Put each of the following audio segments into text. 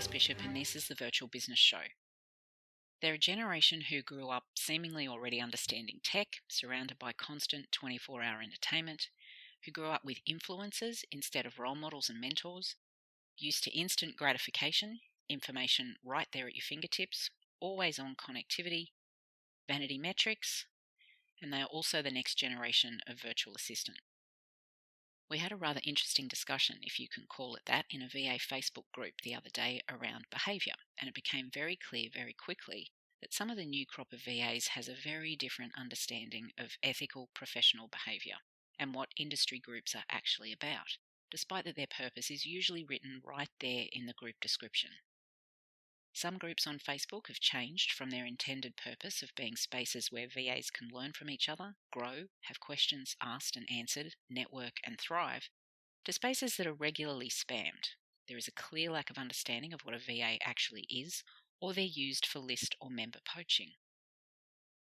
Prowse-Bishop, and this is the Virtual Business Show. They're a generation who grew up seemingly already understanding tech, surrounded by constant 24-hour entertainment, who grew up with influencers instead of role models and mentors, used to instant gratification, information right there at your fingertips, always on connectivity, vanity metrics, and they are also the next generation of virtual assistant. We had a rather interesting discussion, if you can call it that, in a VA Facebook group the other day around behaviour, and it became very clear very quickly that some of the new crop of VAs has a very different understanding of ethical professional behaviour and what industry groups are actually about, despite that their purpose is usually written right there in the group description. Some groups on Facebook have changed from their intended purpose of being spaces where VAs can learn from each other, grow, have questions asked and answered, network and thrive, to spaces that are regularly spammed. There is a clear lack of understanding of what a VA actually is, or they're used for list or member poaching.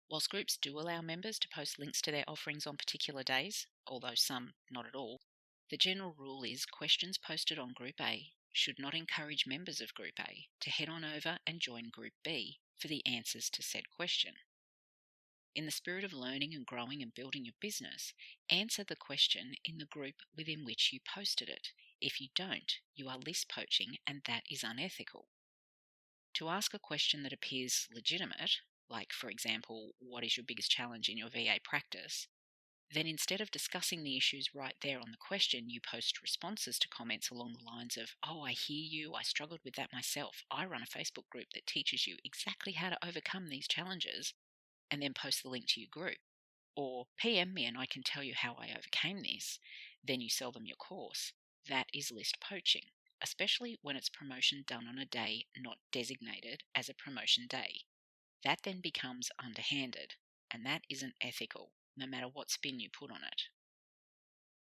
Whilst groups do allow members to post links to their offerings on particular days, although some not at all, the general rule is questions posted on Group A should not encourage members of Group A to head on over and join Group B for the answers to said question. In the spirit of learning and growing and building your business, answer the question in the group within which you posted it. If you don't, you are list poaching, and that is unethical. To ask a question that appears legitimate, like for example, what is your biggest challenge in your VA practice, then instead of discussing the issues right there on the question, you post responses to comments along the lines of, "Oh, I hear you, I struggled with that myself. I run a Facebook group that teaches you exactly how to overcome these challenges," and then post the link to your group. Or PM me and I can tell you how I overcame this. Then you sell them your course. That is list poaching, especially when it's promotion done on a day not designated as a promotion day. That then becomes underhanded, and that isn't ethical, no matter what spin you put on it.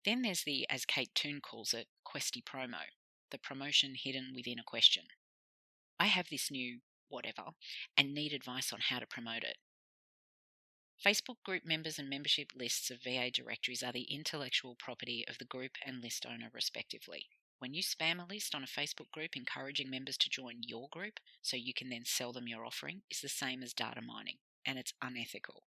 Then there's the, as Kate Toon calls it, questy promo, the promotion hidden within a question. I have this new whatever and need advice on how to promote it. Facebook group members and membership lists of VA directories are the intellectual property of the group and list owner respectively. When you spam a list on a Facebook group encouraging members to join your group so you can then sell them your offering is the same as data mining, and it's unethical.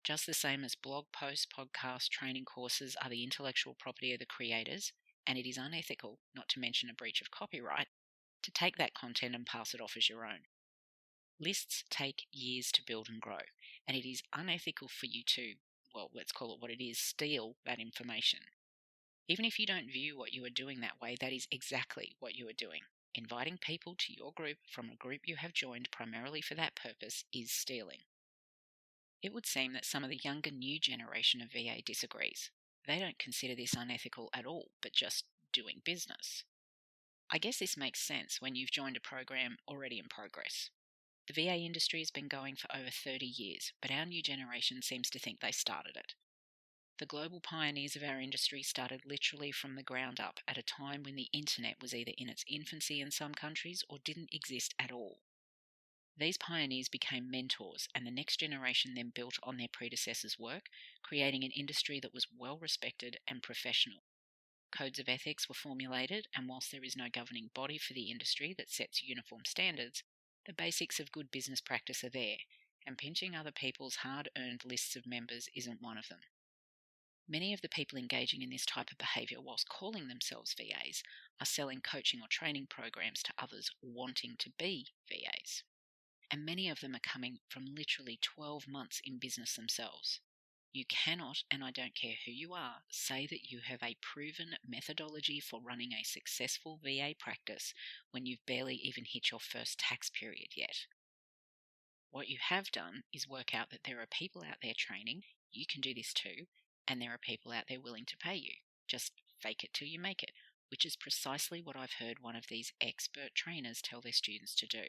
Just the same as blog posts, podcasts, training courses are the intellectual property of the creators, and it is unethical, not to mention a breach of copyright, to take that content and pass it off as your own. Lists take years to build and grow, and it is unethical for you to, well, let's call it what it is, steal that information. Even if you don't view what you are doing that way, that is exactly what you are doing. Inviting people to your group from a group you have joined primarily for that purpose is stealing. It would seem that some of the younger new generation of VA disagrees. They don't consider this unethical at all, but just doing business. I guess this makes sense when you've joined a program already in progress. The VA industry has been going for over 30 years, but our new generation seems to think they started it. The global pioneers of our industry started literally from the ground up at a time when the internet was either in its infancy in some countries or didn't exist at all. These pioneers became mentors, and the next generation then built on their predecessors' work, creating an industry that was well respected and professional. Codes of ethics were formulated, and whilst there is no governing body for the industry that sets uniform standards, the basics of good business practice are there, and pinching other people's hard-earned lists of members isn't one of them. Many of the people engaging in this type of behaviour whilst calling themselves VAs are selling coaching or training programs to others wanting to be VAs. And many of them are coming from literally 12 months in business themselves. You cannot, and I don't care who you are, say that you have a proven methodology for running a successful VA practice when you've barely even hit your first tax period yet. What you have done is work out that there are people out there training, you can do this too, and there are people out there willing to pay you. Just fake it till you make it, which is precisely what I've heard one of these expert trainers tell their students to do.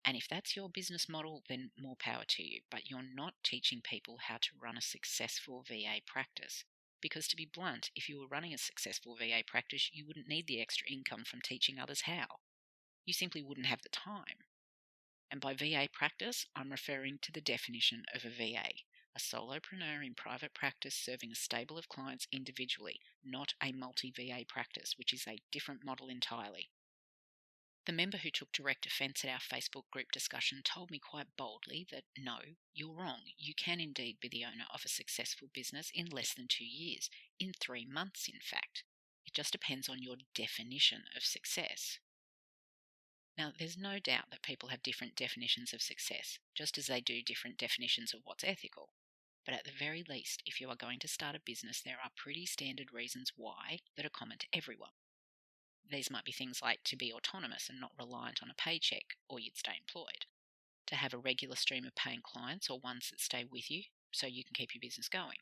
And if that's your business model, then more power to you. But you're not teaching people how to run a successful VA practice. Because to be blunt, if you were running a successful VA practice, you wouldn't need the extra income from teaching others how. You simply wouldn't have the time. And by VA practice, I'm referring to the definition of a VA, a solopreneur in private practice serving a stable of clients individually, not a multi-VA practice, which is a different model entirely. The member who took direct offence at our Facebook group discussion told me quite boldly that no, you're wrong. You can indeed be the owner of a successful business in less than 2 years, in 3 months, in fact. It just depends on your definition of success. Now, there's no doubt that people have different definitions of success, just as they do different definitions of what's ethical. But at the very least, if you are going to start a business, there are pretty standard reasons why that are common to everyone. These might be things like to be autonomous and not reliant on a paycheck, or you'd stay employed. To have a regular stream of paying clients or ones that stay with you so you can keep your business going.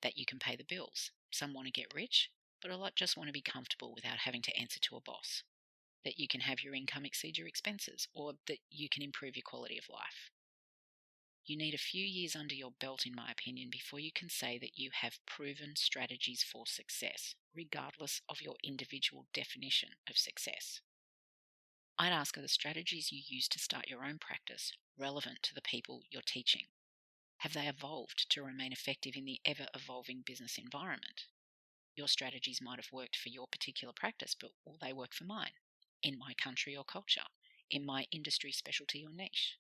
That you can pay the bills. Some want to get rich, but a lot just want to be comfortable without having to answer to a boss. That you can have your income exceed your expenses, or that you can improve your quality of life. You need a few years under your belt, in my opinion, before you can say that you have proven strategies for success, regardless of your individual definition of success. I'd ask, are the strategies you use to start your own practice relevant to the people you're teaching? Have they evolved to remain effective in the ever-evolving business environment? Your strategies might have worked for your particular practice, but will they work for mine? In my country or culture? In my industry, specialty or niche?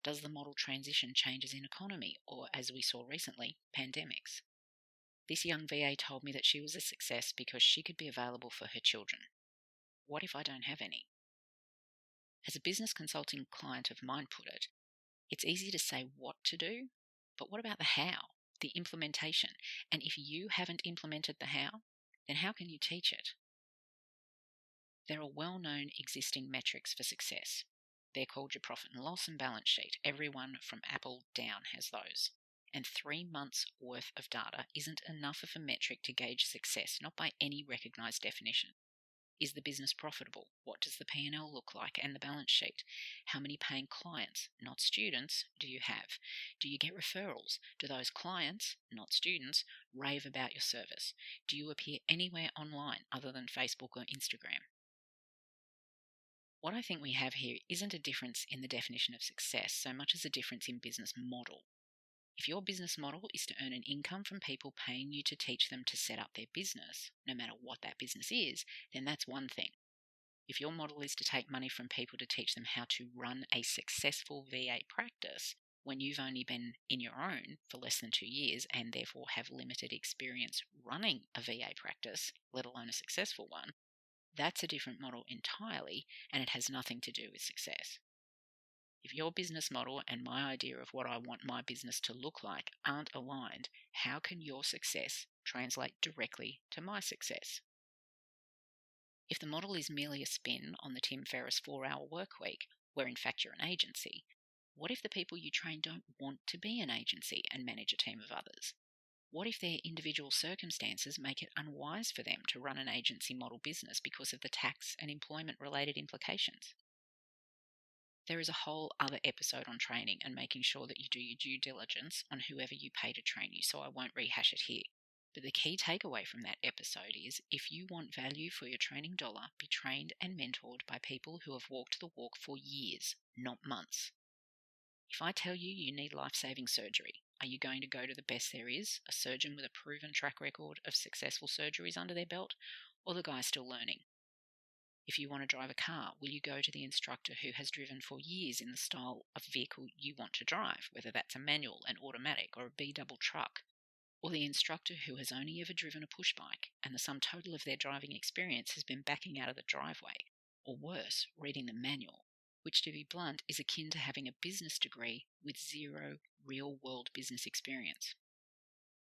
Does the model transition changes in economy or, as we saw recently, pandemics? This young VA told me that she was a success because she could be available for her children. What if I don't have any? As a business consulting client of mine put it, it's easy to say what to do, but what about the how, the implementation? And if you haven't implemented the how, then how can you teach it? There are well-known existing metrics for success. They're called your profit and loss and balance sheet. Everyone from Apple down has those. And 3 months' worth of data isn't enough of a metric to gauge success, not by any recognised definition. Is the business profitable? What does the P&L look like and the balance sheet? How many paying clients, not students, do you have? Do you get referrals? Do those clients, not students, rave about your service? Do you appear anywhere online other than Facebook or Instagram? What I think we have here isn't a difference in the definition of success so much as a difference in business model. If your business model is to earn an income from people paying you to teach them to set up their business, no matter what that business is, then that's one thing. If your model is to take money from people to teach them how to run a successful VA practice, when you've only been in your own for less than 2 years and therefore have limited experience running a VA practice, let alone a successful one, that's a different model entirely, and it has nothing to do with success. If your business model and my idea of what I want my business to look like aren't aligned, how can your success translate directly to my success? If the model is merely a spin on the Tim Ferriss 4-hour work week, where in fact you're an agency, what if the people you train don't want to be an agency and manage a team of others? What if their individual circumstances make it unwise for them to run an agency model business because of the tax and employment-related implications? There is a whole other episode on training and making sure that you do your due diligence on whoever you pay to train you, so I won't rehash it here. But the key takeaway from that episode is, if you want value for your training dollar, be trained and mentored by people who have walked the walk for years, not months. If I tell you you need life-saving surgery, are you going to go to the best there is, a surgeon with a proven track record of successful surgeries under their belt, or the guy still learning? If you want to drive a car, will you go to the instructor who has driven for years in the style of vehicle you want to drive, whether that's a manual, an automatic, or a B-double truck? Or the instructor who has only ever driven a push bike, and the sum total of their driving experience has been backing out of the driveway, or worse, reading the manual, which, to be blunt, is akin to having a business degree with zero real-world business experience.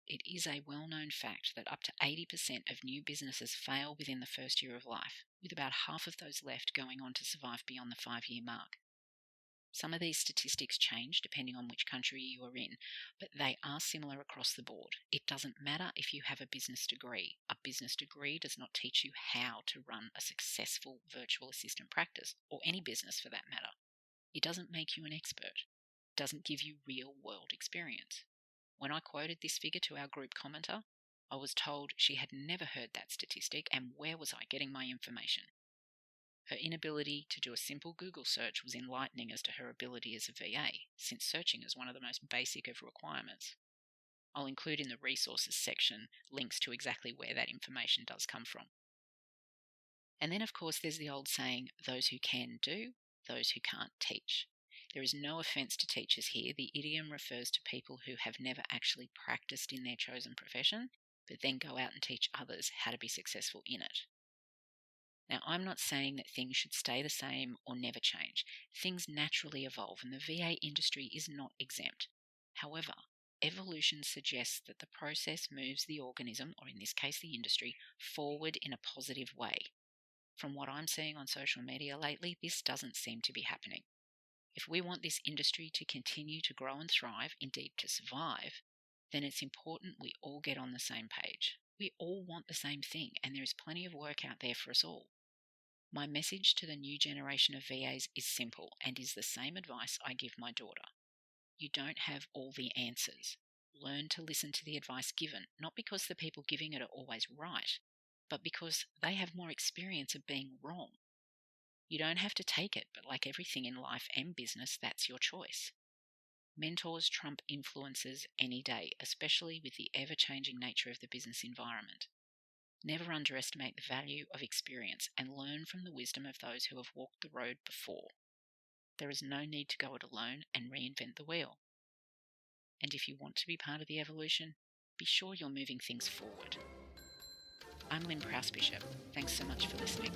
It is a well-known fact that up to 80% of new businesses fail within the first year of life, with about half of those left going on to survive beyond the 5-year mark. Some of these statistics change depending on which country you are in, but they are similar across the board. It doesn't matter if you have a business degree. A business degree does not teach you how to run a successful virtual assistant practice, or any business for that matter. It doesn't make you an expert. It doesn't give you real-world experience. When I quoted this figure to our group commenter, I was told she had never heard that statistic, and where was I getting my information? Her inability to do a simple Google search was enlightening as to her ability as a VA, since searching is one of the most basic of requirements. I'll include in the resources section links to exactly where that information does come from. And then, of course, there's the old saying, those who can do, those who can't teach. There is no offence to teachers here. The idiom refers to people who have never actually practiced in their chosen profession, but then go out and teach others how to be successful in it. Now, I'm not saying that things should stay the same or never change. Things naturally evolve, and the VA industry is not exempt. However, evolution suggests that the process moves the organism, or in this case the industry, forward in a positive way. From what I'm seeing on social media lately, this doesn't seem to be happening. If we want this industry to continue to grow and thrive, indeed to survive, then it's important we all get on the same page. We all want the same thing, and there is plenty of work out there for us all. My message to the new generation of VAs is simple and is the same advice I give my daughter. You don't have all the answers. Learn to listen to the advice given, not because the people giving it are always right, but because they have more experience of being wrong. You don't have to take it, but like everything in life and business, that's your choice. Mentors trump influencers any day, especially with the ever-changing nature of the business environment. Never underestimate the value of experience and learn from the wisdom of those who have walked the road before. There is no need to go it alone and reinvent the wheel. And if you want to be part of the evolution, be sure you're moving things forward. I'm Prowse-Bishop. Thanks so much for listening.